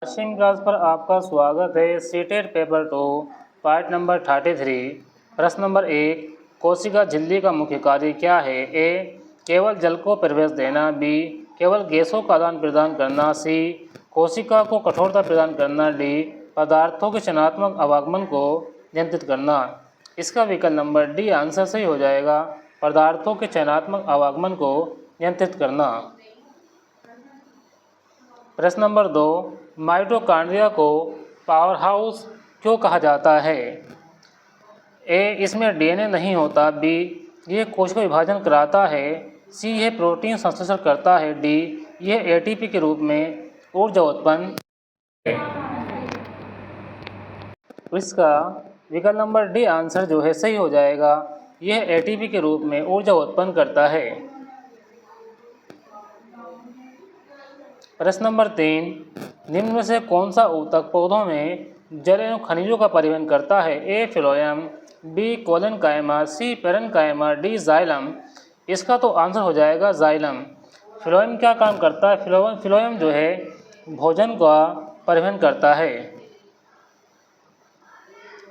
पश्चिम class पर आपका स्वागत है। CTET paper 2 part number 33। प्रश्न नंबर 1, कोशिका झिल्ली का मुख्य कार्य क्या है? ए, केवल जल को प्रवेश देना। बी, केवल गैसों का आदान प्रदान करना। सी, कोशिका को कठोरता प्रदान करना। डी, पदार्थों के चयनात्मक आवागमन को नियंत्रित करना। इसका विकल्प नंबर डी आंसर सही हो जाएगा, पदार्थों के चयनात्मक आवागमन को नियंत्रित करना। प्रश्न नंबर 2, माइटोकॉन्ड्रिया को पावर हाउस क्यों कहा जाता है? ए, इसमें डीएनए नहीं होता। बी, ये कोशिका विभाजन कराता है। सी, यह प्रोटीन संश्लेषण करता है। डी, यह एटीपी के रूप में ऊर्जा उत्पन्न। इसका विकल्प नंबर डी आंसर जो है सही हो जाएगा, यह एटीपी के रूप में ऊर्जा उत्पन्न करता है। प्रश्न नंबर 3, निम्न में से कौन सा ऊतक पौधों में जल एवं खनिजों का परिवहन करता है? A, phloem. B, collenchyma. C, parenchyma. D, xylem. इसका तो आंसर हो जाएगा जाइलम। फ्लोएम क्या काम करता है? फ्लोएम जो है भोजन का परिवहन करता है।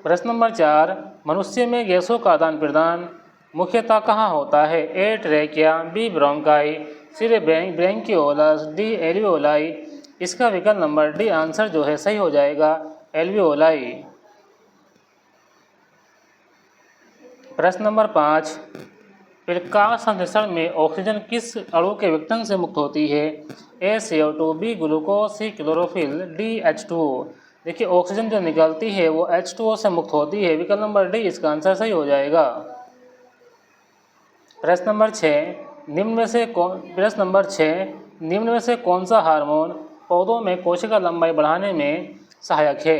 प्रश्न नंबर 4, मनुष्य में गैसों का आदान प्रदान मुख्यतः कहाँ होता है? A, trachea. B, bronchi. C, bronchioles. D, alveoli. इसका विकल्प नंबर डी आंसर जो है सही हो जाएगा, एल्वियोलाई। प्रश्न नंबर 5, प्रकाश संश्लेषण में ऑक्सीजन किस अणु के विघटन से मुक्त होती है? A, CO2। B, glucose. C, chlorophyll. D, H2O। देखिए ऑक्सीजन जो निकलती है वो H2O से मुक्त होती है। विकल्प नंबर डी इसका आंसर सही हो जाएगा। प्रश्न नंबर 6, निम्न में से कौन सा हार्मोन पौधों में कोशिका लंबाई बढ़ाने में सहायक है?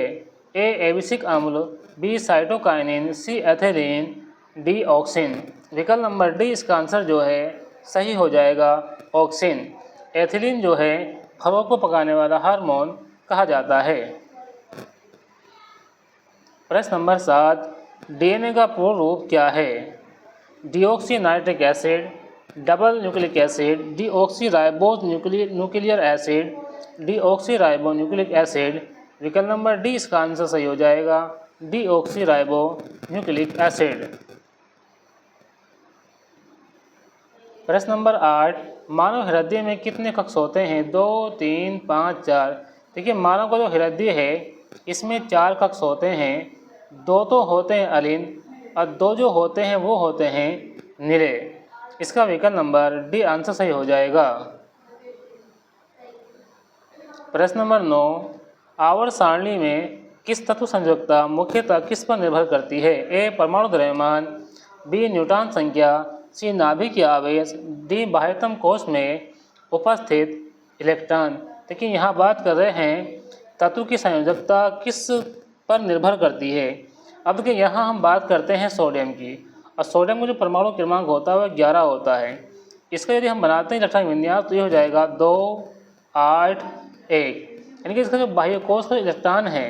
ए, एबिसिक अम्ल। B, cytokinin. C, ethylene. D, auxin. विकल्प नंबर डी इसका आंसर जो है सही हो जाएगा, ऑक्सिन। एथिलीन जो है फलों को पकाने वाला हार्मोन कहा जाता है। प्रश्न नंबर 7, डीएनए का पूर्ण रूप क्या है? Deoxy nitric acid, double nucleic acid, deoxy ribose nuclear acid, deoxy ribo nucleic acid. विकल्प नंबर डी इसका आंसर सही हो जाएगा, डीऑक्सी राइबो न्यूक्लिक एसिड। प्रश्न नंबर 8, मानव हृदय में कितने कक्ष होते हैं? 2, 3, 5, 4। देखिए मानव का जो हृदय है इसमें 4 कक्ष होते हैं। 2 तो होते हैं अलिंद और 2 जो होते हैं वो होते हैं नीले। इसका विकल्प नंबर डी आंसर सही हो जाएगा। प्रश्न नंबर 9, आवर्त सारणी में किस तत्व संयोजकता मुख्यतः किस पर निर्भर करती है? ए, परमाणु द्रव्यमान। बी, न्यूट्रॉन संख्या। सी, नाभिकीय आवेश। डी, बाह्यतम कोश में उपस्थित इलेक्ट्रॉन। देखिए यहाँ बात कर रहे हैं तत्व की संयोजकता किस पर निर्भर करती है। अब देखिए यहाँ हम बात करते हैं सोडियम की, और सोडियम का जो परमाणु क्रमांक होता है वह 11 होता है। इसका यदि हम बनाते हैं इलेक्ट्रॉनिक विन्यास तो ये हो जाएगा 2, 8, 1। यानी कि इसका जो बाह्य कोश का इलेक्ट्रॉन है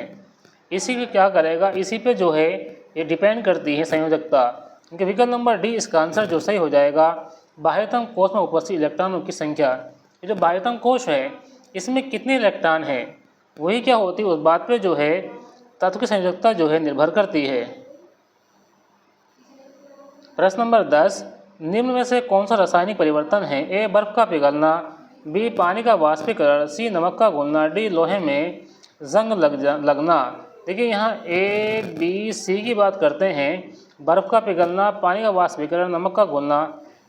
इसी पे क्या करेगा, इसी पे जो है ये डिपेंड करती है संयोजकता। क्योंकि विकल्प नंबर डी इसका आंसर जो सही हो जाएगा, बाह्यतम कोश में उपस्थित इलेक्ट्रॉनों की संख्या। ये जो बाह्यतम कोश है इसमें कितने इलेक्ट्रॉन है वही क्या होती है उस बात पे जो है तत्व की संयोजकता जो है निर्भर करती है। प्रश्न नंबर 10, निम्न में से कौन सा रासायनिक परिवर्तन है? ए, बर्फ का पिघलना। बी, पानी का वाष्पीकरण। सी, नमक का घुलना। डी, लोहे में जंग लगना। देखिए यहाँ ए, बी, सी की बात करते हैं। बर्फ़ का पिघलना, पानी का वाष्पीकरण, नमक का घुलना,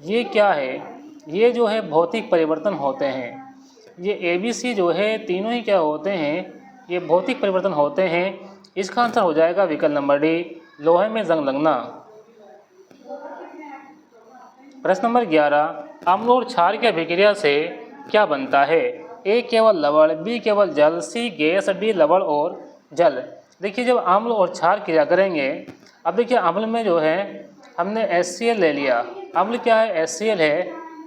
ये क्या है? ये जो है भौतिक परिवर्तन होते हैं। ये ए, बी, सी जो है तीनों ही क्या होते हैं, ये भौतिक परिवर्तन होते हैं। इसका आंसर हो जाएगा विकल्प नंबर डी, लोहे में जंग लगना। प्रश्न नंबर 11, अम्ल और क्षार की अभिक्रिया से क्या बनता है? ए, केवल लवण। बी, केवल जल। सी, गैस। डी, लवण और जल। देखिए जब अम्ल और क्षार क्रिया करेंगे, अब देखिए अम्ल में जो है हमने HCl ले लिया। अम्ल क्या है? HCl है।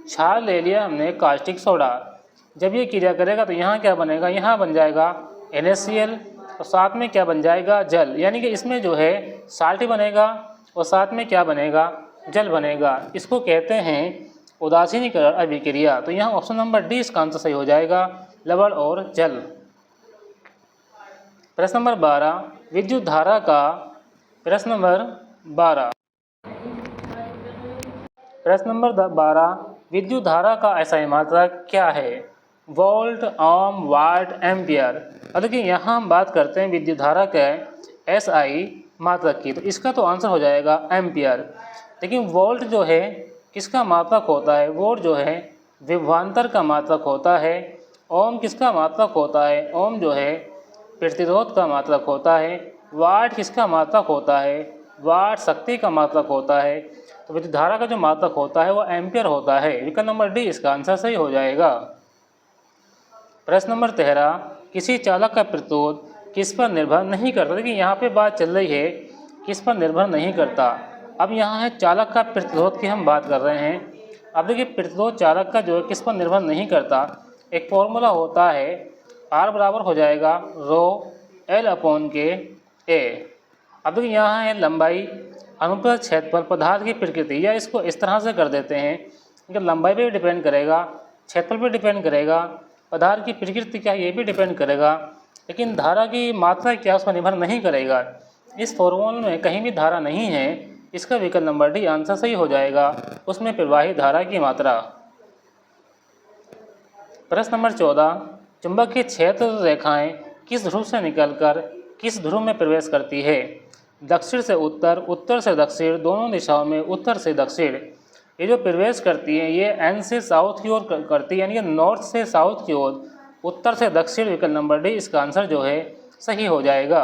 क्षार ले लिया हमने कास्टिक सोडा। जब ये क्रिया करेगा तो यहाँ क्या बनेगा, यहाँ बन जाएगा NaCl और साथ में क्या बन जाएगा, जल। यानी कि इसमें जो है साल्ट बनेगा और साथ में क्या बनेगा, जल बनेगा। इसको कहते हैं उदासीनीकरण अभिक्रिया। तो यहाँ ऑप्शन नंबर डी इसका आंसर सही हो जाएगा, लवण और जल। प्रश्न नंबर 12 विद्युत धारा का प्रश्न नंबर 12 प्रश्न नंबर 12 विद्युत धारा का एसआई मात्रक क्या है? वोल्ट, ओम, वाट, एम्पियर। अब देखिए यहाँ हम बात करते हैं विद्युत धारा के एसआई मात्रक की, तो इसका तो आंसर हो जाएगा एम्पियर। लेकिन वोल्ट जो है किसका मात्रक होता है? वोल्ट जो है विभवांतर का मात्रक होता है। ओम किसका मात्रक होता है? ओम जो है प्रतिरोध का मात्रक होता है। वाट किसका मात्रक होता है? वाट शक्ति का मात्रक होता है। तो विद्युत धारा का जो मात्रक होता है वो एम्पियर होता है। विकल्प नंबर डी इसका आंसर सही हो जाएगा। प्रश्न नंबर 13 किसी चालक का प्रतिरोध किस पर निर्भर नहीं करता? देखिए यहाँ पे बात चल रही है किस पर निर्भर नहीं करता। अब यहाँ है चालक का प्रतिरोध की हम बात कर रहे हैं। अब देखिए प्रतिरोध चालक का जो है किस पर निर्भर नहीं करता। एक फॉर्मूला होता है R बराबर हो जाएगा रो L/K A। अब देखिए यहाँ है लंबाई, अनुप्रस्थ क्षेत्रफल, पदार्थ की प्रकृति, या इसको इस तरह से कर देते हैं कि लंबाई पे भी डिपेंड करेगा, क्षेत्रफल पे डिपेंड करेगा, पदार्थ की प्रकृति क्या ये भी डिपेंड करेगा, लेकिन धारा की मात्रा क्या उस पर निर्भर नहीं करेगा। इस फॉर्मूले में कहीं भी धारा नहीं है, इसका विकल्प नंबर डी आंसर सही हो जाएगा, उसमें प्रवाहित धारा की मात्रा। प्रश्न नंबर 14 चुंबकीय क्षेत्र रेखाएं किस ध्रुव से निकलकर किस ध्रुव में प्रवेश करती है? दक्षिण से उत्तर, उत्तर से दक्षिण, दोनों दिशाओं में उत्तर से दक्षिण। ये जो प्रवेश करती है ये एन से साउथ की ओर करती है, यानी कि नॉर्थ से साउथ की ओर, उत्तर से दक्षिण। विकल्प नंबर डी इसका आंसर जो है सही हो जाएगा।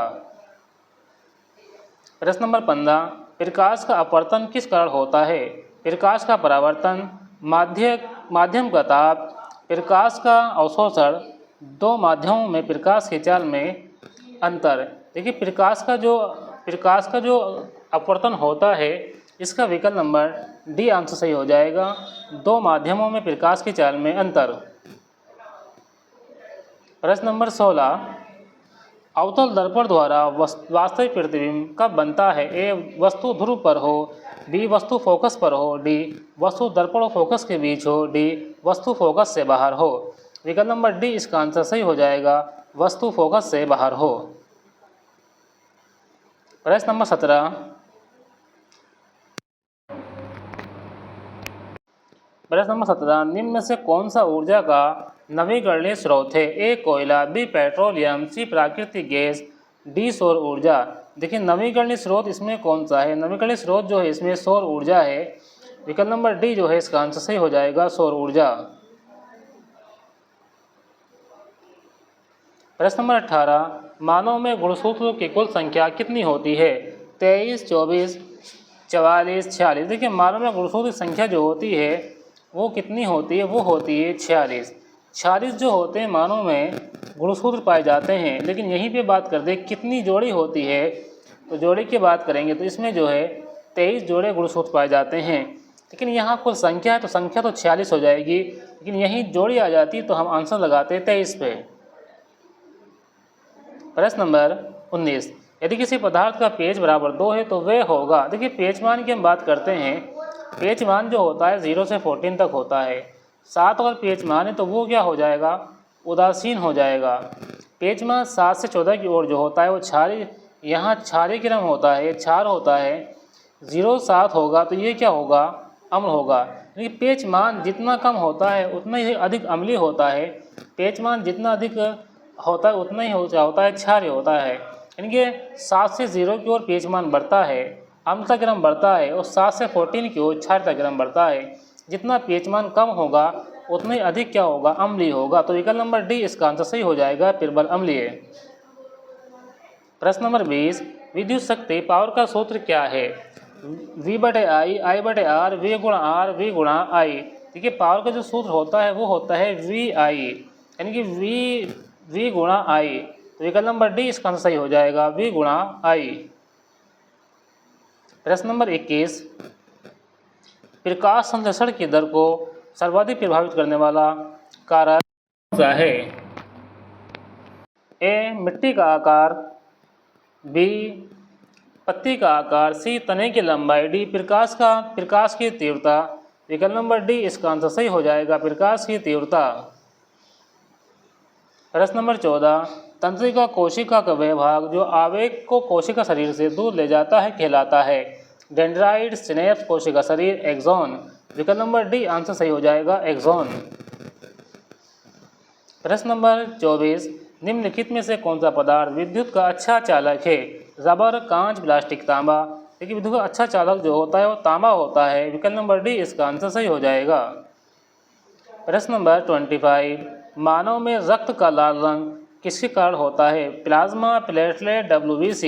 प्रश्न नंबर 15 प्रकाश का अपवर्तन किस कारण होता है? प्रकाश का परावर्तन, माध्यम का ताप, प्रकाश का अवशोषण, दो माध्यमों में प्रकाश के जाल में अंतर। देखिए प्रकाश का जो अपवर्तन होता है इसका विकल्प नंबर डी आंसर सही हो जाएगा, दो माध्यमों में प्रकाश के जाल में अंतर। प्रश्न नंबर 16 अवतल दर्पण द्वारा वास्तविक प्रतिबिंब कब बनता है? ए वस्तु ध्रुव पर हो, बी वस्तु फोकस पर हो, डी वस्तु दर्पण और फोकस के बीच हो, डी वस्तु फोकस से बाहर हो। विकल्प नंबर डी इसका आंसर सही हो जाएगा, वस्तु फोकस से बाहर हो। प्रश्न नंबर 17 निम्न में से कौन सा ऊर्जा का नवीकरणीय स्रोत है? ए कोयला, बी पेट्रोलियम, सी प्राकृतिक गैस, डी सौर ऊर्जा। देखिए नवीकरणीय स्रोत इसमें कौन सा है? नवीकरणीय स्रोत जो है इसमें सौर ऊर्जा है। विकल्प नंबर डी जो है इसका आंसर सही हो जाएगा, सौर ऊर्जा। प्रश्न नंबर 18 मानव में गुणसूत्रों की कुल संख्या कितनी होती है? 23, 24, 44, 46। देखिए मानव में गुणसूत्र की संख्या जो होती है वो कितनी होती है? वो होती है 46। 46 जो होते हैं मानव में गुणसूत्र पाए जाते हैं। लेकिन यहीं पे बात कर दे कितनी जोड़ी होती है, तो जोड़ी की बात करेंगे तो इसमें जो है 23 जोड़े गुणसूत्र पाए जाते हैं। लेकिन यहाँ कुल संख्या है तो संख्या तो 46 हो जाएगी, लेकिन यहीं जोड़ी आ जाती तो हम आंसर लगाते 23 पे। प्रश्न नंबर 19 यदि किसी पदार्थ का पेच बराबर 2 है तो वह होगा। देखिए पेच मान की हम बात करते हैं, पेच मान जो होता है 0 से 14 तक होता है। 7 अगर पेच मान है तो वो क्या हो जाएगा? उदासीन हो जाएगा। पेच मान 7 से 14 की ओर जो होता है वो क्षारीय, यहाँ क्षारीय क्रम होता है, क्षार होता है। 0 7 होगा तो ये क्या होगा? अम्ल होगा। यानी पेच मान जितना कम होता है उतना ही अधिक अम्लीय होता है, पेच मान जितना अधिक होता है उतना ही होता है क्षारीय होता है। यानी कि 7 से 0 की ओर पेच मान बढ़ता है, अम्लता क्रम बढ़ता है, और 7 से 14 की ओर क्षारता क्रम बढ़ता है। जितना पेच मान कम होगा उतना ही अधिक क्या होगा? अम्लीय होगा। तो विकल्प नंबर डी इसका आंसर सही हो जाएगा, प्रबल अम्लीय। प्रश्न नंबर 20 विद्युत शक्ति पावर का सूत्र क्या है? V/I, I/R, V गुणा R, V गुणा I। देखिए पावर का जो सूत्र होता है वो होता है VI, यानी कि V गुणा I। तो विकल्प नंबर डी इसका आंसर सही हो जाएगा, V गुणा I। प्रश्न नंबर 21 प्रकाश संश्लेषण की दर को सर्वाधिक प्रभावित करने वाला कारक कौन सा है? ए मिट्टी का आकार, बी पत्ती का आकार, सी तने की लंबाई, डी प्रकाश की तीव्रता। विकल्प नंबर डी इसका आंसर सही हो जाएगा, प्रकाश की तीव्रता। प्रश्न नंबर 14 तंत्रिका कोशिका का वह भाग जो आवेग को कोशिका शरीर से दूर ले जाता है कहलाता है। डेंड्राइट, सिनेप्स, कोशिका शरीर, एक्सॉन। विकल्प नंबर डी आंसर सही हो जाएगा, एक्सॉन। प्रश्न नंबर 24, निम्नलिखित में से कौन सा पदार्थ विद्युत का अच्छा चालक है? रबर, कांच, प्लास्टिक, तांबा। देखिए विद्युत का अच्छा चालक जो होता है वो तांबा होता है। विकल्प नंबर डी इसका आंसर सही हो जाएगा। प्रश्न नंबर 25, मानव में रक्त का लाल रंग किसके कारण होता है? Plasma, platelet, WBC,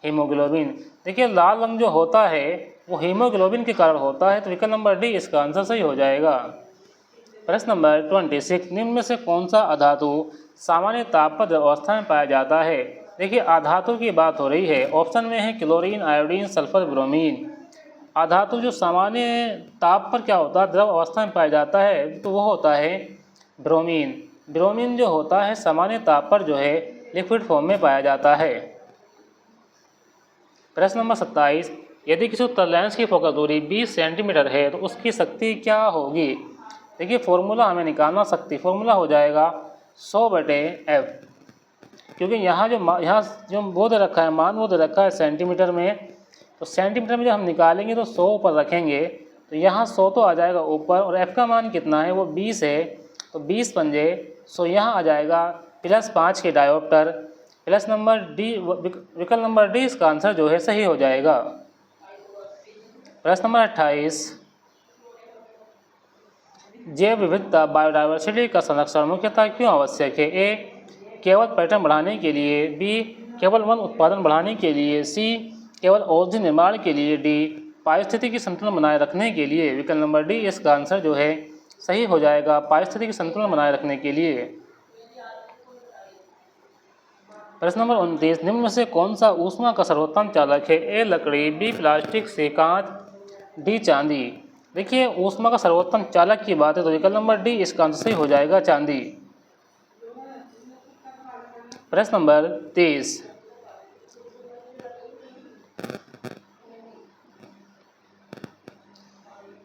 haemoglobin. देखिए लाल रंग जो होता है वो हीमोग्लोबिन के कारण होता है, तो विकल्प नंबर डी इसका आंसर सही हो जाएगा। प्रश्न नंबर 26, निम्न में से कौन सा अधातु सामान्य ताप पर अवस्था में पाया जाता है? देखिए अधातु की बात हो रही है। ऑप्शन में है क्लोरीन, आयोडीन, सल्फर, ब्रोमीन। अधातु जो सामान्य ताप पर क्या होता है, द्रव अवस्था में पाया जाता है, तो वो होता है ब्रोमीन। ब्रोमीन जो होता है सामान्य ताप पर जो है लिक्विड फॉर्म में पाया जाता है। प्रश्न नंबर 27, यदि किसी उत्तल लेंस की फोकस दूरी 20 सेंटीमीटर है तो उसकी शक्ति क्या होगी? देखिए फॉर्मूला हमें निकालना, शक्ति फॉर्मूला हो जाएगा 100/F, क्योंकि यहाँ जो बोध रखा है, मान बोध रखा है सेंटीमीटर में, तो सेंटीमीटर में जब हम निकालेंगे तो 100 ऊपर रखेंगे, तो यहाँ 100 तो आ जाएगा ऊपर, और F का मान कितना है वो 20 है, तो 20 पंजे 100 यहाँ आ जाएगा, +5 के डायोप्टर। प्लस नंबर डी, विकल्प नंबर डी इसका आंसर जो है सही हो जाएगा। प्रश्न नंबर 28, जैव विविधता बायोडाइवर्सिटी का संरक्षण मुख्यतः क्यों आवश्यक है? ए, केवल पर्यटन बढ़ाने के लिए, बी, केवल वन उत्पादन बढ़ाने के लिए, सी, केवल औषधि निर्माण के लिए, डी, पारिस्थितिकी संतुलन बनाए रखने के लिए। विकल्प नंबर डी इसका आंसर जो है सही हो जाएगा, पारिस्थितिकी संतुलन बनाए रखने के लिए। प्रश्न नंबर 29, निम्न में से कौन सा ऊष्मा का सर्वोत्तम चालक है? ए, लकड़ी, बी, प्लास्टिक, सी, कांच, डी, चांदी। देखिए ऊष्मा का सर्वोत्तम चालक की बात है तो विकल्प नंबर डी इसका आंसर सही हो जाएगा, चांदी। प्रश्न नंबर 30,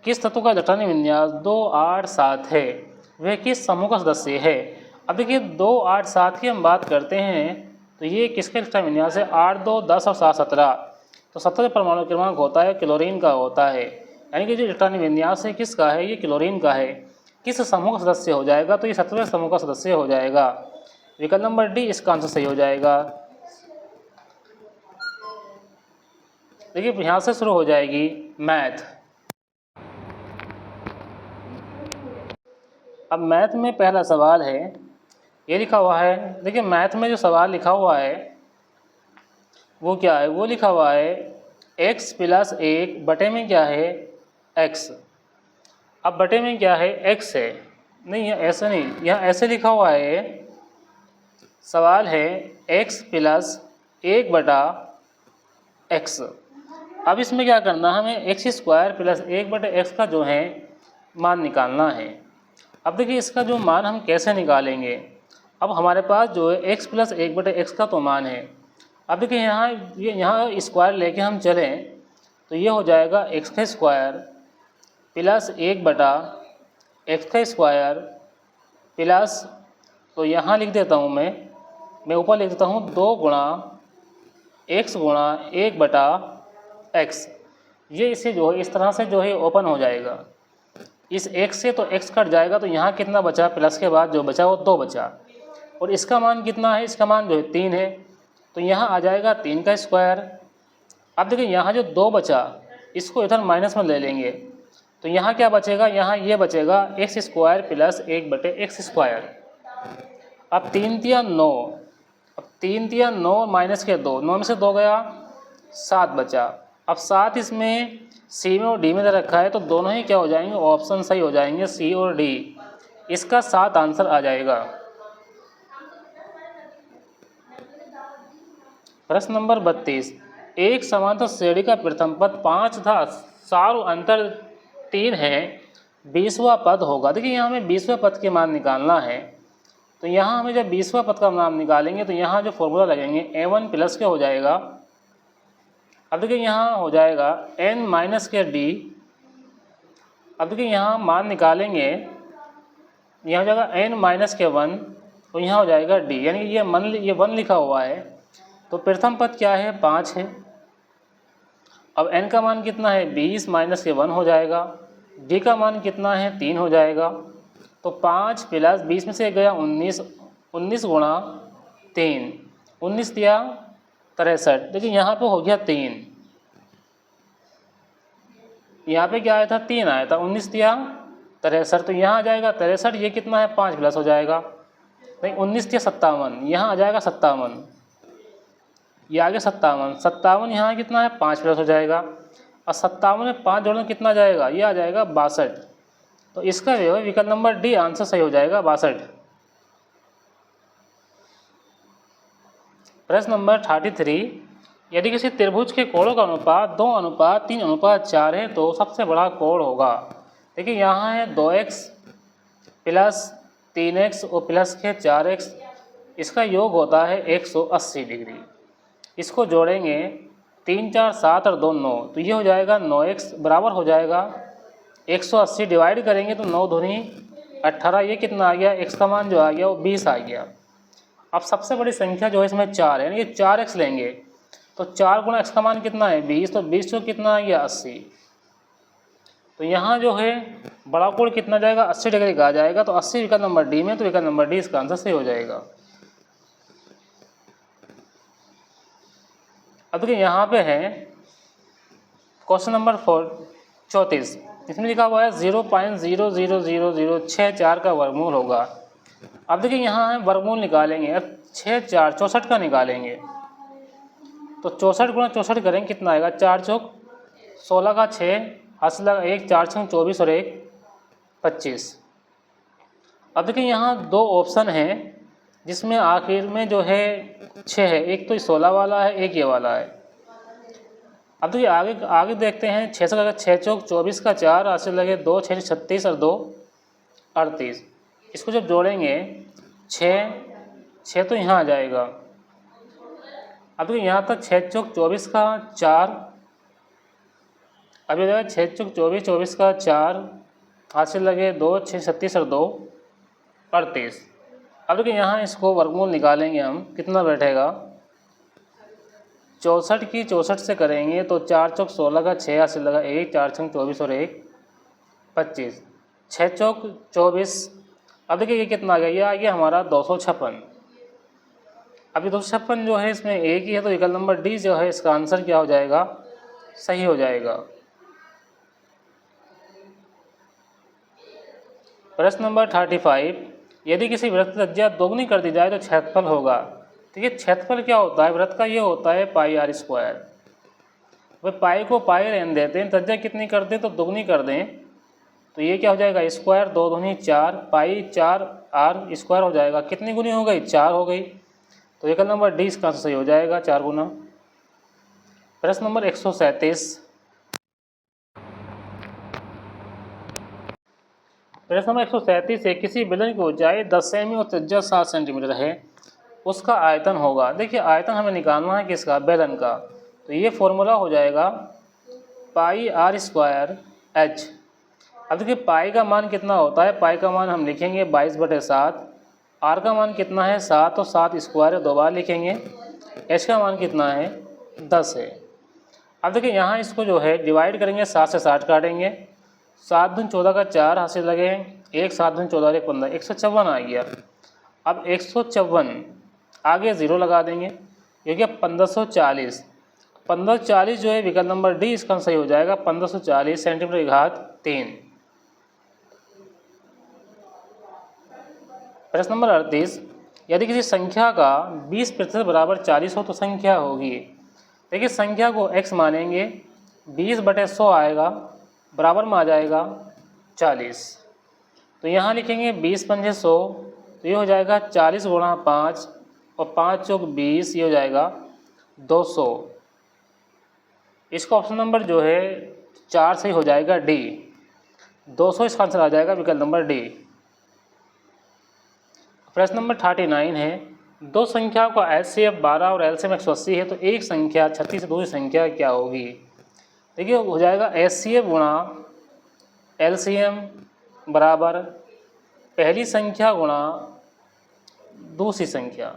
किस तत्व का इलेक्ट्रॉनिक विन्यास 2, 8, 7 है? वह किस समूह का सदस्य है? अब देखिए 2, 8, 7 की हम बात करते हैं तो ये किसका इलेक्ट्रॉनिक विन्यास है? 8, 2, 10 और 7, 17। तो 17 परमाणु क्रमांक होता है क्लोरीन का होता है, यानी कि जो इलेक्ट्रॉनिक विन्यास है किसका है? ये क्लोरीन का है। किस समूह का सदस्य हो जाएगा? तो ये 17वें समूह का सदस्य हो जाएगा। विकल्प नंबर डी इसका आंसर सही हो जाएगा। देखिए यहाँ से शुरू हो जाएगी मैथ। अब मैथ में पहला सवाल है, ये लिखा हुआ है। देखिए मैथ में जो सवाल लिखा हुआ है वो क्या है? वो लिखा हुआ है x + 1 बटे में क्या है? x। अब बटे में क्या है? x है। नहीं यहाँ ऐसे नहीं, यहाँ ऐसे लिखा हुआ है, सवाल है x + 1/x। अब इसमें क्या करना है? हमें x² + 1/x का जो है मान निकालना है। अब देखिए इसका जो मान हम कैसे निकालेंगे? अब हमारे पास जो है x + 1/x का तो मान है। अब देखिए यहाँ स्क्वायर लेके हम चलें तो ये हो जाएगा x² + 1/x² प्लस, तो यहाँ लिख देता हूँ मैं ऊपर लिख देता हूँ 2 × x × 1/x। ये इसे जो है इस तरह से जो है ओपन हो जाएगा। इस x से तो x कट जाएगा, तो यहाँ कितना बचा? प्लस के बाद जो बचा वो 2 बचा, और इसका मान कितना है? इसका मान जो है 3 है, तो यहाँ आ जाएगा 3 का स्क्वायर। अब देखिए यहाँ जो 2 बचा इसको इधर माइनस में ले लेंगे, तो यहाँ क्या बचेगा? यहाँ ये बचेगा x² + 1/x²। अब 3 × 9, अब 3 × 9 माइनस के 2, 9 में से 2 गया, 7 बचा। अब 7 इसमें सी में और डी में दे रखा है, तो दोनों ही क्या हो जाएंगे? ऑप्शन सही हो जाएंगे, सी और डी। इसका 7 आंसर आ जाएगा। प्रश्न नंबर 32, एक समांतर श्रेणी का प्रथम पद 5 था, सार्व अंतर 3 है, 20वां पद होगा। देखिए यहाँ हमें 20वें पद के मान निकालना है, तो यहाँ हमें जब 20वां पद का मान निकालेंगे तो यहाँ जो फॉर्मूला लगेंगे a1 प्लस के हो जाएगा। अब देखिए यहाँ हो जाएगा n - के d। अब देखिए यहाँ मान निकालेंगे, यहाँ हो जाएगा n - के 1 तो यहाँ हो जाएगा डी, यानी ये 1 लिखा हुआ है तो प्रथम पद क्या है 5 है। अब n का मान कितना है 20 माइनस ये 1 हो जाएगा, d का मान कितना है 3 हो जाएगा। तो 5 प्लस 20 में से गया 19, 19 गुणा 3, 19 दिया 63। देखिए यहाँ पे हो गया 3, यहाँ पे क्या आया था 3 आया था, 19 दिया 63, तो यहाँ आ जाएगा 63। ये कितना है 5 प्लस हो जाएगा, नहीं 19 दिया 57, यहाँ आ जाएगा 57, ये आगे 57, 57 यहाँ कितना है 5 प्लस हो जाएगा, और 57 में 5 जोड़ना कितना आ जाएगा, ये आ जाएगा 62। तो इसका जो है विकल्प नंबर डी आंसर सही हो जाएगा 62। प्रश्न नंबर 33, यदि किसी त्रिभुज के कोणों का अनुपात 2:3:4 है तो सबसे बड़ा कोण होगा। देखिए यहाँ है 2x प्लस 3x और प्लस के 4x, इसका योग होता है 180 डिग्री। इसको जोड़ेंगे 3 4 7 और 2 9, तो ये हो जाएगा 9x बराबर हो जाएगा 180, डिवाइड करेंगे तो 9 दूनी 18, ये कितना आ गया, x का मान जो आ गया वो 20 आ गया। अब सबसे बड़ी संख्या जो है इसमें 4 है, यानी कि 4x लेंगे तो 4 गुणा x का मान कितना है 20, तो 20 को कितना आ गया 80। तो यहाँ जो है बड़ा कोण कितना जाएगा 80 डिग्री का आ जाएगा, तो 80 विकल्प नंबर डी में, तो विकल्प नंबर डी इसका आंसर सही हो जाएगा। अब देखिए यहाँ पे है क्वेश्चन नंबर 34, इसमें लिखा हुआ है 0.0000064 का वर्गमूल होगा। अब देखिए यहाँ है वर्गमूल निकालेंगे, अब 6 4 64 का निकालेंगे, तो 64 गुणा 64 करेंगे कितना आएगा, 4 चौक 16 का 6, हासिल लगा 1, 4 छंग 24 और 1 25। अब देखिए यहाँ 2 ऑप्शन हैं जिसमें आखिर में जो है 6 है, एक तो 16 वाला है, एक ये वाला है। अब देखिए आगे देखते हैं, 6 से 6 चौक 24 का 4, हासिल लगे 2 6 36 और 2 38। इसको जब जोड़ेंगे 6 तो यहाँ आ जाएगा। अब देखिए यहाँ तक 6 चौक 24 का 4, अब ये जाएगा 6 चौक 24, 24 का 4, हासिल लगे 2 6 36 और 2 38। अब देखिए यहाँ इसको वर्गमूल निकालेंगे हम, कितना बैठेगा, 64 की 64 से करेंगे तो 4 चौक 16 का 6, हासिल लगा 1, 4 छंग 24 और 1 25, 6 चौक 24। अब देखिए ये कितना आ गया, ये आ गया हमारा 256। अभी 256 जो है इसमें एक ही है, तो विकल्प नंबर डी जो है इसका आंसर क्या हो जाएगा, सही हो जाएगा। प्रश्न नंबर 35, यदि किसी वृत्त की त्रिज्या दोगुनी कर दी जाए तो क्षेत्रफल होगा। देखिए क्षेत्रफल क्या होता है वृत्त का, ये होता है पाई आर स्क्वायर। वह पाई को पाई रहने देते हैं, त्रिज्या कितनी कर दें तो दोगुनी कर दें, तो ये क्या हो जाएगा स्क्वायर, 2 दूनी 4, पाई 4 आर स्क्वायर हो जाएगा, कितनी गुनी हो गई 4 हो गई, तो विकल्प नंबर डी इसका सही हो जाएगा 4 गुना। प्रश्न नंबर 137, प्रश्न नंबर 137 है, किसी बेलन की ऊंचाई 10 सेमी और त्रिज्या 7 सेंटीमीटर है, उसका आयतन होगा। देखिए आयतन हमें निकालना है किसका, बेलन का, तो ये फॉर्मूला हो जाएगा पाई आर स्क्वायर एच। अब देखिए पाई का मान कितना होता है, पाई का मान हम लिखेंगे 22/7, आर का मान कितना है 7 और 7 स्क्वायर 2 बार लिखेंगे, एच का मान कितना है 10 है। अब देखिए यहाँ इसको जो है डिवाइड करेंगे, 7 से 60 काटेंगे, 7 दूनी 14 का 4, हासिल लगे 1, 7 दूनी 14 और 1 15, 154 आ गया। अब 154 आगे 0 लगा देंगे, ये क्या 1540, 1540 जो है विकल्प नंबर डी इसका सही हो जाएगा, 1540 सेंटीमीटर की घात 3। प्रश्न नंबर 38, यदि किसी संख्या का 20% बराबर 40 हो तो संख्या होगी। देखिए संख्या को x मानेंगे, 20/100 आएगा, बराबर में आ जाएगा 40, तो यहाँ लिखेंगे 20 पंजे 100, तो ये हो जाएगा 40 गुणा 5 और 5 चौक 20, ये हो जाएगा 200। इसका ऑप्शन नंबर जो है 4 सही हो जाएगा डी, 200 इसका आंसर आ जाएगा विकल्प नंबर डी। प्रश्न नंबर 39 है, दो संख्याओं का एचसीएफ 12 और एलसीएम 180 है तो एक संख्या 36 से दूसरी संख्या क्या होगी। देखिए हो जाएगा एचसीएफ गुणा एलसीएम बराबर पहली संख्या गुणा दूसरी संख्या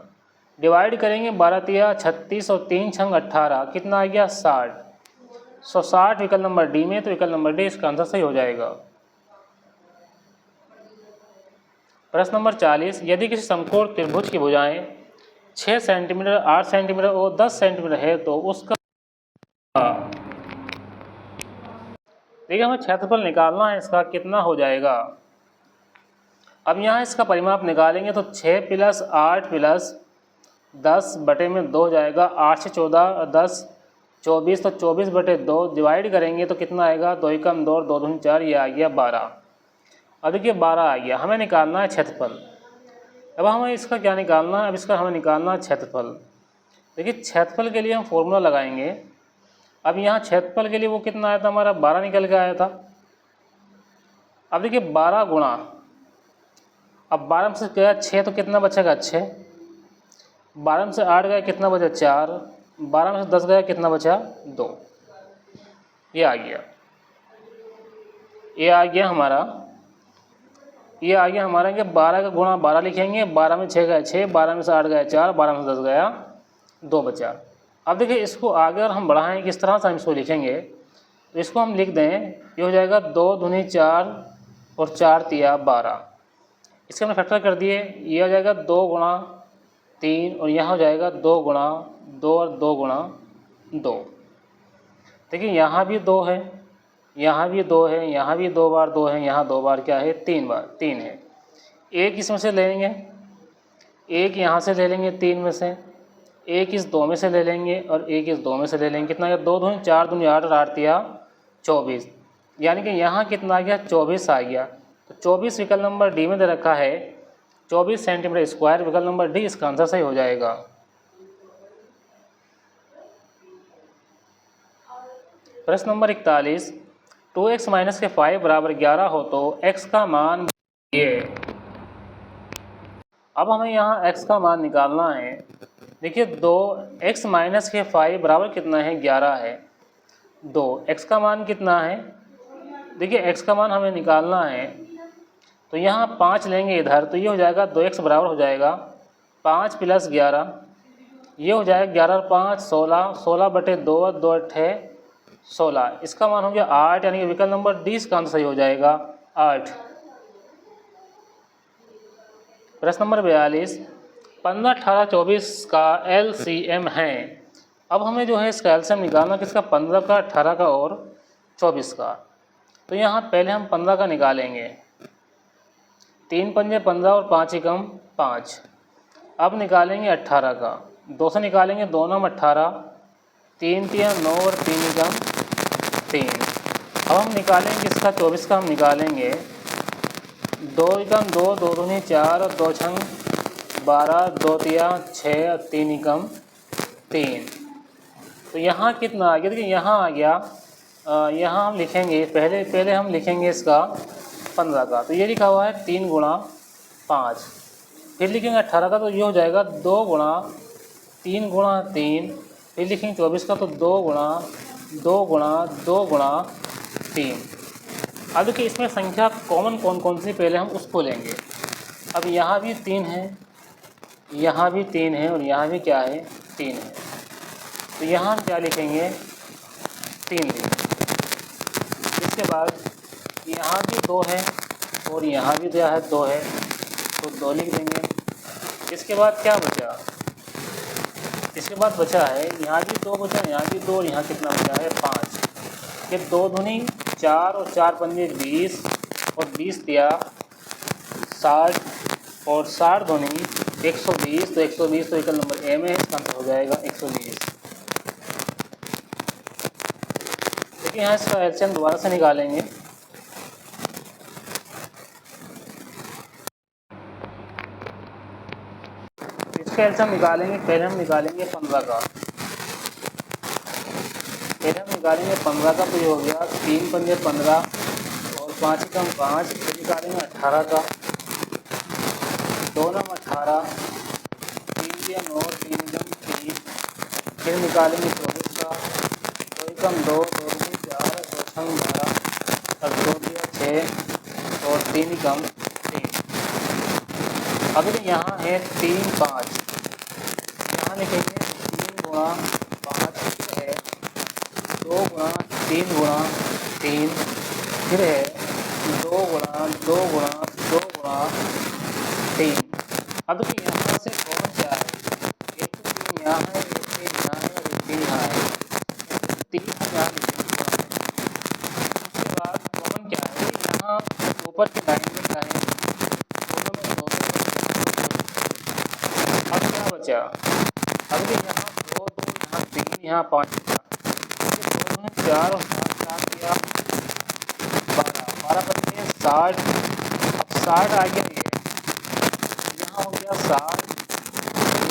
डिवाइड करेंगे 12 तिया 36 और 3 छंग 18, कितना आ गया 60। 60 विकल्प नंबर डी में, तो विकल्प नंबर डी इसका आंसर सही हो जाएगा। प्रश्न नंबर 40, यदि किसी समकोण त्रिभुज की भुजाएं 6 सेंटीमीटर 8 सेंटीमीटर और 10 सेंटीमीटर है तो उसका देखिए हमें क्षेत्रफल निकालना है, इसका कितना हो जाएगा। अब यहाँ इसका परिमाप निकालेंगे तो 6 + 8 + 10 बटे में 2 जाएगा, 8 से 14 और 10 24, तो 24 बटे 2 डिवाइड करेंगे तो कितना आएगा, 2 एकम 2 और 2 दूनी 4, ये आ गया 12। अब देखिए 12 आ गया, हमें निकालना है क्षेत्रफल। अब हमें इसका क्या निकालना है, अब इसका हमें निकालना है क्षेत्रफल। देखिए क्षेत्रफल के लिए हम फॉर्मूला लगाएंगे। अब यहाँ क्षेत्रफल के लिए वो कितना आया था हमारा, 12 निकल के आया था। अब देखिए 12 गुणा, अब 12 में से गया 6 तो कितना बचेगा 6, 12 में से 8 गया कितना बचा 4, 12 में से 10 गया कितना बचा 2, ये आ गया। ये आ गया हमारा कि 12 का गुणा 12 लिखेंगे, 12 में 6 गया 6, 12 में से 8 गया 4, 12 में से 10 गया 2 बचा। अब देखिए इसको आगे अगर हम बढ़ाएं किस तरह से हम इसको लिखेंगे, तो इसको हम लिख दें, ये हो जाएगा 2 दूनी 4 और 4 तिया 12, इसके हमने फैक्टर कर दिए, ये हो जाएगा 2 गुणा 3 और यहाँ हो जाएगा 2 गुणा 2 और 2 गुणा 2। देखिए यहाँ भी 2 है, यहाँ भी 2 है, यहाँ भी 2 बार 2 है, यहाँ 2 बार क्या है 3 बार 3 है। एक इसमें से ले लेंगे, एक यहाँ से ले लेंगे 3 में से, एक इस 2 में से ले लेंगे और एक इस 2 में से ले लेंगे, कितना गया 2 दूनी 4 दूनी 8 और 8 तिया 24, यानी कि यहाँ कितना आ गया 24 आ गया। तो 24 विकल्प नंबर डी में दे रखा है, 24 सेंटीमीटर स्क्वायर, विकल्प नंबर डी इसका आंसर सही हो जाएगा। प्रश्न नंबर 41, 2x - के 5 = 11 हो तो x का मान ये। अब हमें यहाँ x का मान निकालना है। देखिए 2x - के 5 बराबर कितना है 11 है, 2 x का मान कितना है, देखिए x का मान हमें निकालना है, तो यहाँ 5 लेंगे इधर, तो ये हो जाएगा 2x बराबर हो जाएगा 5 + 11, ये हो जाएगा 11 और 5 16, 16 बटे 2 और 2 8 16, इसका मान हो गया 8, यानी कि विकल्प नंबर डी इसका आंसर सही हो जाएगा 8। प्रश्न नंबर 42, 15 18 24 का LCM है। अब हमें जो है इसका LCM निकालना, किसका 15 का 18 का और 24 का। तो यहाँ पहले हम 15 का निकालेंगे, 3 पंजे 15 और 5 एकम 5। अब निकालेंगे 18 का, 2 से निकालेंगे 2 9 18, 3 तिया 9 और 3 एकम 3। अब हम निकालेंगे इसका 24 का, हम निकालेंगे 2 एकम 2, 2 दूनी 4 और 2 छंग 12, 2 तिया 6 और 3 एकम 3। तो यहाँ कितना आ गया, देखिए यहाँ आ गया, यहाँ हम लिखेंगे पहले हम लिखेंगे इसका 15 का, तो ये लिखा हुआ है 3 गुणा 5, फिर लिखेंगे 18 का, तो ये हो जाएगा 2 गुणा 3 गुणा 3, फिर लिखेंगे 24 का, तो 2 गुणा 2 गुणा 2 गुणा 3। अब देखिए इसमें संख्या कॉमन कौन कौन सी, पहले हम उसको लेंगे। अब यहाँ भी 3 है, यहाँ भी 3 है और यहाँ भी क्या है 3 है, तो यहाँ हम क्या लिखेंगे 3 लिखेंगे। इसके बाद यहाँ भी 2 है और यहाँ भी क्या है 2 है, तो 2 लिख देंगे। इसके बाद क्या बचा, इसके बाद बचा है यहाँ भी 2 बचा, यहाँ भी 2 और यहाँ कितना बचा है 5। ये 2 दूनी 4 और 4 पंजे 20 और 20 तिया 60 और 60 दूनी 120, तो 120 तो विकल्प नंबर ए में है, इसका आंसर हो जाएगा 120। देखिए यहाँ इसका एलसीएम दोबारा से निकालेंगे। इसका एलसीएम निकालेंगे, पहले हम निकालेंगे 15 का, पहले हम निकालेंगे 15 का, तो ये हो गया 3 पंजे 15 और 5 एकम 5, फिर निकालेंगे 18 का, 2 9 18, 3 तिया 9 और 3 एकम 3, फिर निकालेंगे 24 का, 2 एकम 2, 2 दूनी 4, 2 छंग 12 और 2 तिया 6 और 3 एकम 3। अब यहाँ है 3 5, यहाँ लिखेंगे 3 गुणा 5 है 2 गुणा 3 गुणा 3, फिर है 2 गुणा 2 गुणा 2 गुणा 3। अब यहाँ से कौन क्या है, एक तो 3 यहाँ है, एक 3 यहाँ है और एक 3 यहाँ है, 3 यहाँ लिखेंगे। उसके बाद कौन क्या है, यहाँ ऊपर की लाइन में क्या है, दोनों में 2 अब क्या बचा, अब यहाँ 2 2 यहाँ 3 यहाँ 5 दोनों 4 और 7 किया 12 बचे 60। अब 60 आ गया, ये यहाँ हो गया 60,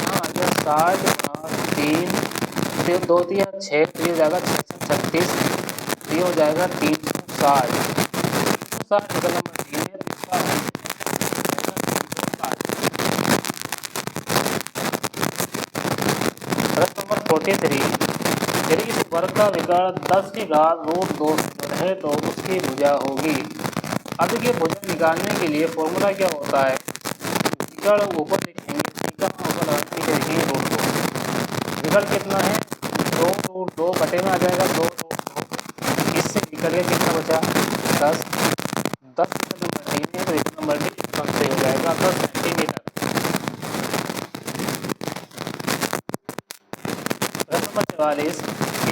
यहाँ आ गया 60 गुणा 3, फिर 2 3 6, तो ये हो जाएगा 6 36, ये हो जाएगा 360। 360 निकल नंबर 3 है, तो इसका प्रश्न नंबर 43, यदि किसी वर्ग का विकर्ण 10 की घात √2 है तो उसकी भुजा होगी। अब ये भुजा निकालने के लिए फॉर्मूला क्या होता है, विकर्ण ऊपर लिखेंगे, ऊपर लिखेंगे √2, विकर्ण कितना है 2 √2 बटे में आ जाएगा 2 √2, इससे निकल गया कितना बचा 10, 10 नंबर 3 है तो एक नंबर डी से हो जाएगा 10 सेंटीमीटर। प्रश्न नंबर 44,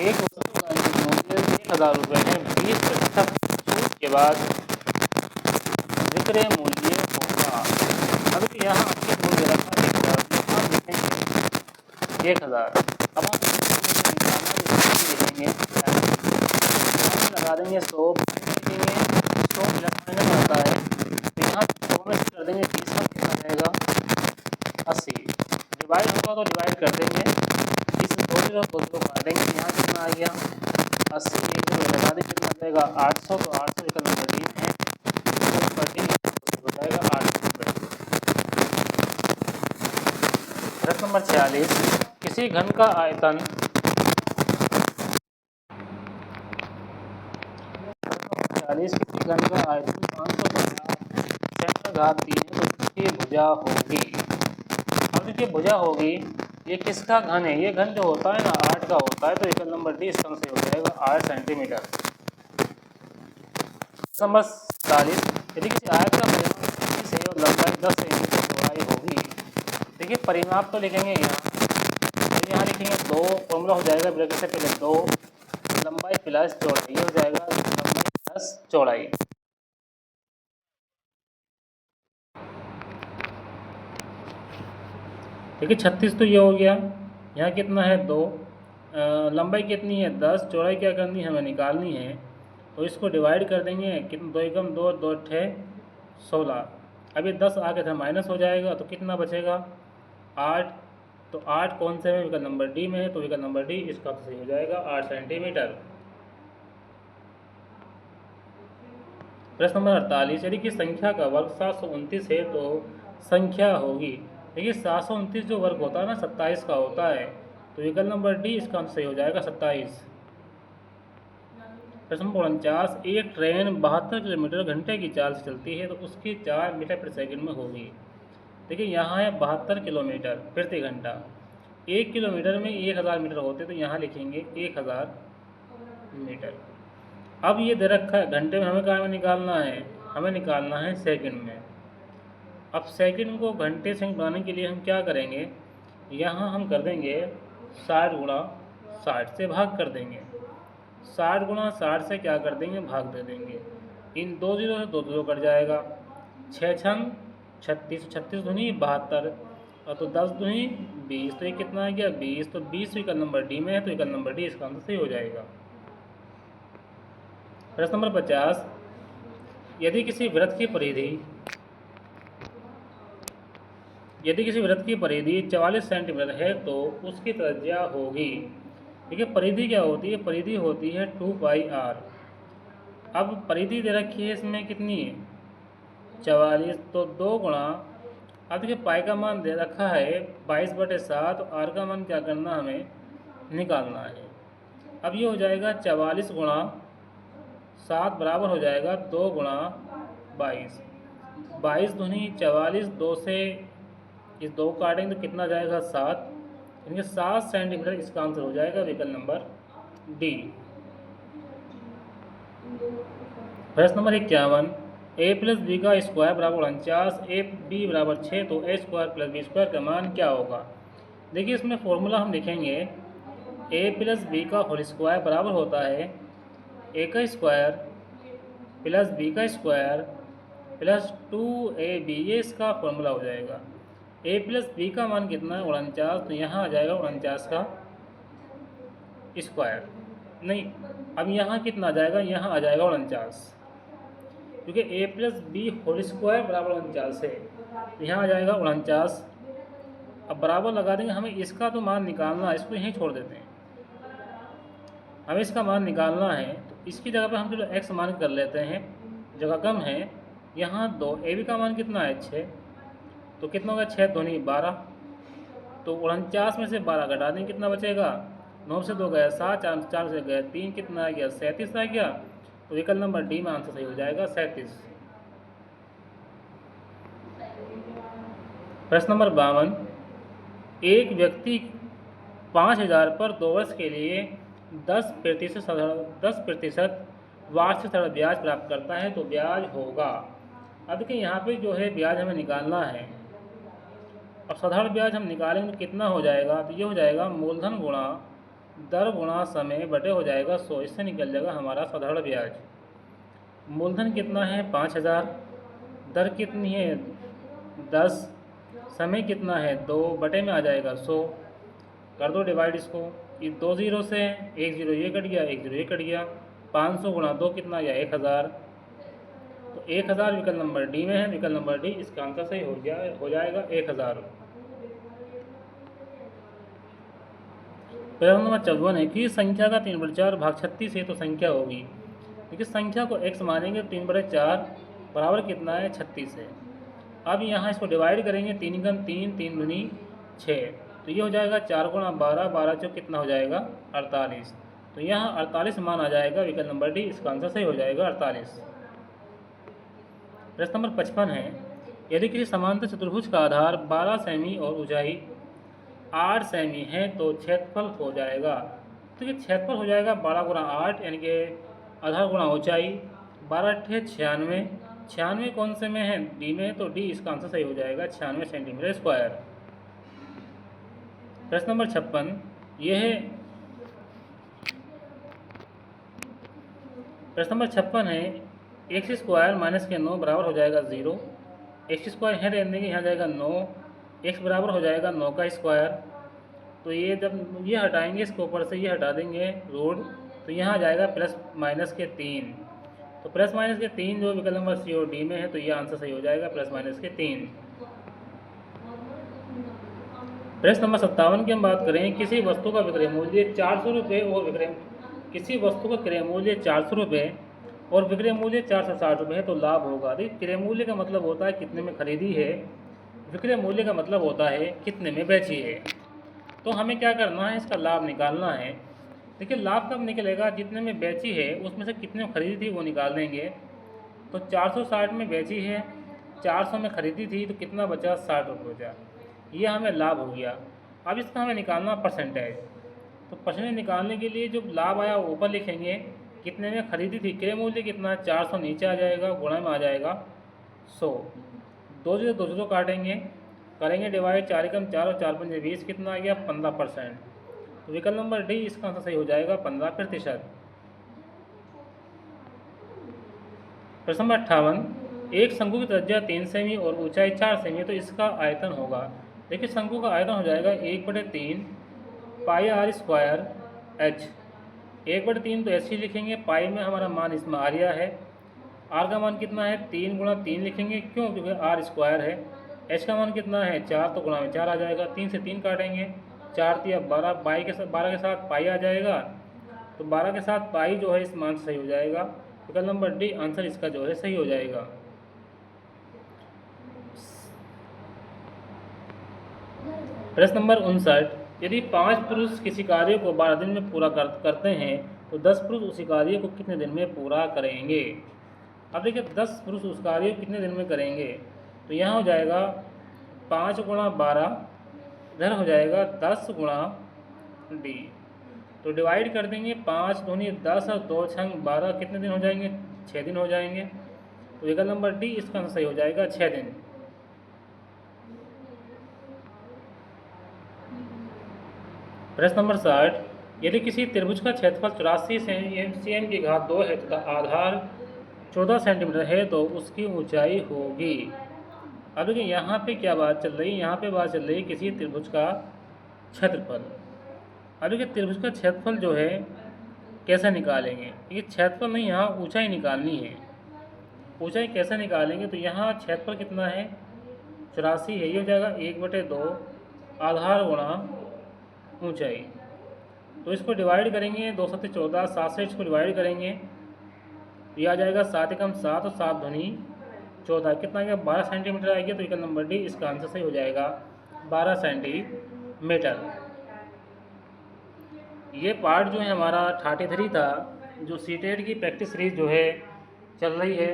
एक वस्तु का मूल्य 1000 रुपये है, 20% छूट के बाद विक्रय मूल्य होगा। अब यहाँ आपके मूल्य रखा 1000, लिखेंगे 1000। अब हम लिखेंगे लगा देंगे 100, लिखेंगे 100 लगाने में होता है, तो यहाँ 100 में कर देंगे 30 का कितना रहेगा 80, डिवाइड होगा तो डिवाइड कर देंगे, इस 2 को काट देंगे, यहाँ कितना आ गया 80, एक लगा देंगे कितना आ जाएगा 800, तो 800 एक नंबर 3 है, हो जाएगा 800 रुपये। प्रश्न नंबर 46, किसी घन का आयतन 40, किसी घन का आयतन 550 सेंटर घात 3 तो इसकी भुजा होगी। अब देखिए भुजा होगी, ये किसका घन है, ये घन जो होता है ना 8 का होता है, तो एक नंबर डी इसका से हो जाएगा 8 सेंटीमीटर। नंबर 47, यदि किसी आयत का परिमाप 30 है और लंबाई 10 सेंटीमीटर चौड़ाई होगी। देखिए परिमाप तो लिखेंगे यहाँ लिखेंगे 2, फॉर्मूला हो जाएगा ब्रैकेट से पहले 2 लंबाई प्लस चौड़ाई, ये हो जाएगा लंबाई प्लस चौड़ाई। देखिए 36 तो ये हो गया, यहाँ कितना है 2, लंबाई कितनी है 10, चौड़ाई क्या करनी है हमें निकालनी है, तो इसको डिवाइड कर देंगे, कितना 2 एकम 2 2 6 16, अब ये 10 आगे था माइनस हो जाएगा, तो कितना बचेगा 8, तो 8 कौन से में, विकल्प नंबर डी में है, तो विकल्प नंबर डी इसका सही हो जाएगा 8 सेंटीमीटर। प्रश्न नंबर 48, यदि किसी संख्या का वर्ग 729 है तो संख्या होगी। देखिए 729 जो वर्ग होता है ना 27 का होता है, तो विकल्प नंबर डी इसका सही हो जाएगा 27। प्रश्न नंबर 49, एक ट्रेन 72 किलोमीटर घंटे की चाल से चलती है तो उसकी 4 मीटर प्रति सेकंड में होगी। देखिए यहाँ है 72 किलोमीटर प्रति घंटा, 1 किलोमीटर में 1000 मीटर होते, तो यहाँ लिखेंगे 1000 मीटर। अब ये दे रखा है घंटे में, हमें कहाँ में निकालना है, हमें निकालना है सेकंड में। अब सेकंड को घंटे से बनाने के लिए हम क्या करेंगे, यहाँ हम कर देंगे 60 गुणा 60 से भाग कर देंगे, 60 गुणा 60 से क्या कर देंगे भाग दे देंगे, इन 2 जीरो से 2 जीरो कट जाएगा, 6 छंग 36, 36 दूनी 72 और तो 10 दूनी 20, तो ये कितना आ गया 20, तो 20 विकल्प नंबर डी में है, तो विकल्प नंबर डी इसका आंसर सही हो जाएगा। प्रश्न नंबर 50, यदि किसी वृत्त की परिधि 44 सेंटीमीटर है तो उसकी त्रिज्या होगी। देखिए परिधि क्या होती है, परिधि होती है 2πr। अब परिधि दे रखी है इसमें कितनी है 44, तो 2 गुणा, अब देखिए पाई का मान दे रखा है 22/7, तो आर का मान क्या करना हमें निकालना है। अब ये हो जाएगा 44 गुणा 7 बराबर हो जाएगा 2 गुणा 22, 22 दूनी 44, 2 से इस 2 काटेंगे तो कितना जाएगा 7, यानी 7 सेंटीमीटर इसका आंसर हो जाएगा विकल्प नंबर डी। प्रश्न नंबर 51, ए प्लस बी का स्क्वायर बराबर 49, ए बी बराबर 6, तो ए स्क्वायर प्लस बी स्क्वायर का मान क्या होगा। देखिए इसमें फॉर्मूला हम लिखेंगे, ए प्लस बी का होल स्क्वायर बराबर होता है ए का स्क्वायर प्लस बी का स्क्वायर प्लस 2ab, ये इसका फॉर्मूला हो जाएगा। ए प्लस बी का मान कितना है 49, तो यहाँ आ जाएगा 49 का स्क्वायर, नहीं अब यहाँ कितना आ जाएगा, यहाँ आ जाएगा 49, क्योंकि ए प्लस बी होल स्क्वायर बराबर 49 है, तो यहाँ आ जाएगा 49। अब बराबर लगा देंगे, हमें इसका तो मान निकालना है, इसको यहीं छोड़ देते हैं। हमें इसका मान निकालना है तो इसकी जगह पर हम चलो एक्स मान कर लेते हैं, जगह कम है। यहाँ 2 ए बी का मान कितना है 6, तो कितना होगा 6 दूनी 12, तो 49 में से 12 घटा दें कितना बचेगा, 9 से 2 गया 7, 4 से गया 3, कितना आ गया 37 आ गया। तो विकल्प नंबर डी में आंसर सही हो जाएगा 37। प्रश्न नंबर 52, एक व्यक्ति 5000 पर 2 वर्ष के लिए 10% वार्षिक सरल ब्याज प्राप्त करता है, तो ब्याज होगा। अब देखिए यहाँ पे जो है ब्याज हमें निकालना है। अब साधारण ब्याज हम निकालेंगे तो कितना हो जाएगा, तो ये हो जाएगा मूलधन गुणा दर गुणा समय बटे हो जाएगा 100, इससे निकल जाएगा हमारा साधारण ब्याज। मूलधन कितना है 5000, दर कितनी है 10, समय कितना है 2, बटे में आ जाएगा 100, कर दो डिवाइड इसको, ये 2 जीरो से 1 जीरो ये कट गया, 1 जीरो ये कट गया, 500 गुणा 2 कितना गया 1000, तो 1000 विकल्प नंबर डी में है, विकल्प नंबर डी इसका आंसर सही हो जाएगा 1000। प्रश्न नंबर 54 है कि संख्या का 3/4 भाग 36 है, तो संख्या होगी। देखिए संख्या को x मानेंगे, 3/4 बराबर कितना है 36 है। अब यहाँ इसको डिवाइड करेंगे, 3 गुना 3, 3 दूनी 6, तो ये हो जाएगा 4 गुणा 12, 12 जो कितना हो जाएगा 48, तो यहाँ 48 मान आ जाएगा, विकल्प नंबर डी इसका आंसर सही हो जाएगा 48। प्रश्न नंबर 55 है, यदि किसी समांतर चतुर्भुज का आधार 12 सेमी और ऊंचाई 8 सेमी है तो क्षेत्रफल हो जाएगा। तो ये क्षेत्रफल हो जाएगा 12 गुणा 8, यानी कि आधार गुणा ऊंचाई, 12 × 96, 96 कौन से में है डी में है, तो डी इसका आंसर सही हो जाएगा 96 सेंटीमीटर स्क्वायर। प्रश्न नंबर 56, यह है प्रश्न नंबर 56 है, एक्स स्क्वायर माइनस के 9 बराबर हो जाएगा 0, एक्स स्क्वायर यहाँ रहने के यहाँ जाएगा 9, एक्स बराबर हो जाएगा 9 का स्क्वायर, तो ये जब ये हटाएंगे इसके ऊपर से ये हटा देंगे रूट, तो यहाँ आ जाएगा प्लस माइनस के 3, तो प्लस माइनस के 3 जो विकल्प नंबर सी और डी में है, तो ये आंसर सही हो जाएगा प्लस माइनस के 3। प्रश्न नंबर 57 की हम बात करें, किसी वस्तु का विक्रय मूल्य 400 रुपये और किसी वस्तु का क्रय मूल्य 400 रुपये और विक्रय मूल्य 460 रुपये है, तो लाभ होगा। देखिए क्रय मूल्य का मतलब होता है कितने में खरीदी है, विक्रय मूल्य का मतलब होता है कितने में बेची है। तो हमें क्या करना है, इसका लाभ निकालना है। देखिए लाभ कब निकलेगा, जितने में बेची है उसमें से कितने में खरीदी थी वो निकाल देंगे। तो 460 में बेची है, 400 में खरीदी थी, तो कितना बचा 60 रुपये बचा, ये हमें लाभ हो गया। अब इसका हमें निकालना परसेंटेज, तो परसेंटेज निकालने के लिए जो लाभ आया वो ऊपर लिखेंगे, कितने में खरीदी थी, क्रय मूल्य कितना 400 नीचे आ जाएगा, गुणा में आ जाएगा 100, 2 जीरो 2 जीरो काटेंगे, करेंगे डिवाइड, 4 एकम 4 और 4 पंजे 20, कितना आ गया 15%, तो विकल्प नंबर डी इसका आंसर सही हो जाएगा 15%। प्रश्न नंबर 58, एक शंकु की त्रिज्या 3 सेमी और ऊंचाई 4 सेमी है, तो इसका आयतन होगा। देखिए शंकु का आयतन हो जाएगा 1/3 पाई आर स्क्वायर एच, 1/3 तो एच ही लिखेंगे, पाई में हमारा मान इसमें आरिया है, आर का मान कितना है 3 गुणा 3 लिखेंगे, क्यों, क्योंकि आर स्क्वायर है। एच का मान कितना है 4, तो गुणा में 4 आ जाएगा, 3 से 3 काटेंगे, 4 3 12, 12 के साथ पाई आ जाएगा, तो 12 के साथ पाई जो है इस मान से सही हो जाएगा, विकल्प नंबर डी आंसर इसका जो है सही हो जाएगा। प्रश्न नंबर 59, यदि 5 पुरुष किसी कार्य को 12 दिन में पूरा करते हैं तो 10 पुरुष उसी कार्य को कितने दिन में पूरा करेंगे। अब देखिए 10 पुरुष उस कार्य को कितने दिन में करेंगे, तो यहाँ हो जाएगा 5 गुणा 12, इधर हो जाएगा 10 गुणा डी। तो डिवाइड कर देंगे, 5 दूनी 10 और 2 छंग 12, कितने दिन हो जाएंगे? 6 दिन हो जाएंगे। तो विकल्प नंबर डी इसका आंसर सही हो जाएगा, 6 दिन। प्रश्न नंबर 60, यदि किसी त्रिभुज का क्षेत्रफल 84 cm की घात 2 है तथा आधार 14 सेंटीमीटर है तो उसकी ऊंचाई होगी। अब देखिए यहाँ पे क्या बात चल रही है, यहाँ पे बात चल रही है किसी त्रिभुज का क्षेत्रफल। अब देखिए त्रिभुज का क्षेत्रफल जो है कैसे निकालेंगे? ये क्षेत्रफल नहीं, यहाँ ऊंचाई निकालनी है। ऊंचाई कैसे निकालेंगे? तो यहाँ क्षेत्रफल कितना है? 84 है, ये हो जाएगा 1/2 आधार गुणा ऊंचाई। तो इसको डिवाइड करेंगे, 2 7 14, 7 से इसको डिवाइड करेंगे, ये आ जाएगा 7 एकम 7 और 7 दूनी 14, कितना आएगा? 12 सेंटीमीटर आएगी। तो विकल्प नंबर डी इसका आंसर सही हो जाएगा, 12 सेंटीमीटर। ये पार्ट जो है हमारा 33 था, जो सीटेट की प्रैक्टिस सीरीज जो है चल रही है।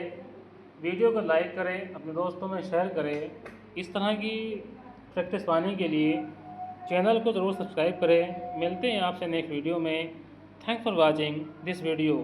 वीडियो को लाइक करें, अपने दोस्तों में शेयर करें। इस तरह की प्रैक्टिस पाने के लिए चैनल को ज़रूर सब्सक्राइब करें। मिलते हैं आपसे नेक्स्ट वीडियो में। Thanks for watching this video.